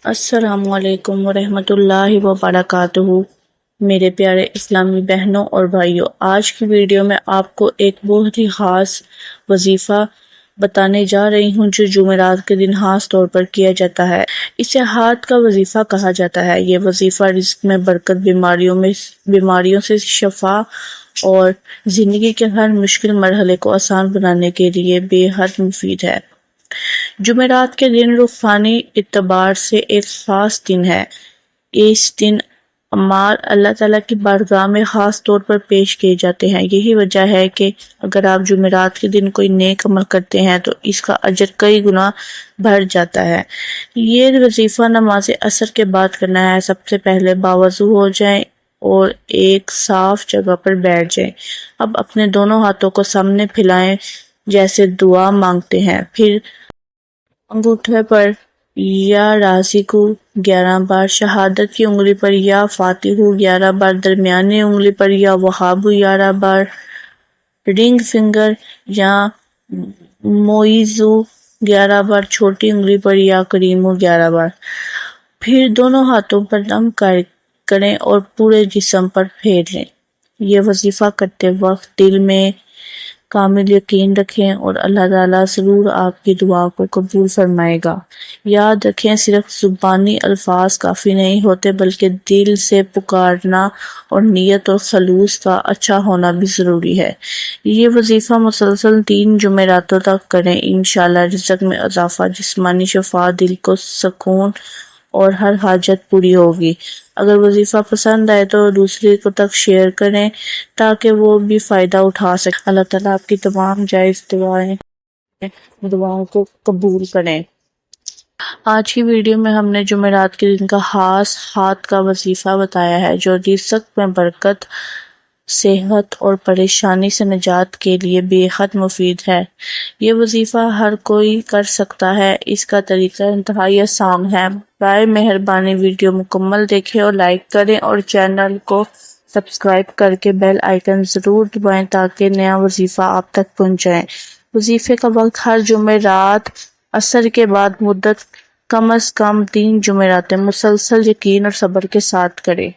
السلام علیکم ورحمۃ اللہ وبرکاتہ۔ میرے پیارے اسلامی بہنوں اور بھائیوں، آج کی ویڈیو میں آپ کو ایک بہت ہی خاص وظیفہ بتانے جا رہی ہوں جو جمعرات کے دن خاص طور پر کیا جاتا ہے۔ اسے ہاتھ کا وظیفہ کہا جاتا ہے۔ یہ وظیفہ رزق میں برکت، بیماریوں سے شفا اور زندگی کے ہر مشکل مرحلے کو آسان بنانے کے لیے بے حد مفید ہے۔ جمعرات کے دن روحانی اعتبار سے ایک خاص دن ہے۔ اس دن اعمال اللہ تعالیٰ کی بارگاہ میں خاص طور پر پیش کیے جاتے ہیں۔ یہی وجہ ہے کہ اگر آپ جمعرات کے دن کوئی نیک عمل کرتے ہیں تو اس کا اجر کئی گنا بڑھ جاتا ہے۔ یہ وظیفہ نماز عصر کے بعد کرنا ہے۔ سب سے پہلے باوضو ہو جائیں اور ایک صاف جگہ پر بیٹھ جائیں۔ اب اپنے دونوں ہاتھوں کو سامنے پھیلائیں جیسے دعا مانگتے ہیں۔ پھر انگوٹھے پر یا رازی کو 11 بار، شہادت کی انگلی پر یا فاتحہ 11 بار، درمیانی انگلی پر یا وہاب 11 بار، رنگ فنگر یا موئزو 11 بار، چھوٹی انگلی پر یا کریمو 11 بار۔ پھر دونوں ہاتھوں پر دم کریں اور پورے جسم پر پھیر لیں۔ یہ وظیفہ کرتے وقت دل میں کامل یقین رکھیں اور اللہ تعالیٰ ضرور آپ کی دعا کو قبول فرمائے گا۔ یاد رکھیں، صرف زبانی الفاظ کافی نہیں ہوتے بلکہ دل سے پکارنا اور نیت اور خلوص کا اچھا ہونا بھی ضروری ہے۔ یہ وظیفہ مسلسل 3 جمعراتوں تک کریں۔ انشاءاللہ رزق میں اضافہ، جسمانی شفا، دل کو سکون اور ہر حاجت پوری ہوگی۔ اگر وظیفہ پسند آئے تو دوسرے کو تک شیئر کریں تاکہ وہ بھی فائدہ اٹھا سکیں۔ اللہ تعالیٰ آپ کی تمام جائز دعاؤں کو قبول کریں۔ آج کی ویڈیو میں ہم نے جمعرات کے دن کا خاص ہاتھ کا وظیفہ بتایا ہے جو رزق میں برکت، صحت اور پریشانی سے نجات کے لیے بے حد مفید ہے۔ یہ وظیفہ ہر کوئی کر سکتا ہے۔ اس کا طریقہ انتہائی آسان ہے۔ برائے مہربانی ویڈیو مکمل دیکھیں اور لائک کریں اور چینل کو سبسکرائب کر کے بیل آئیکن ضرور دبائیں تاکہ نیا وظیفہ آپ تک پہنچ جائے۔ وظیفے کا وقت ہر جمعرات عصر کے بعد، مدت کم از کم 3 جمعراتیں مسلسل یقین اور صبر کے ساتھ کریں۔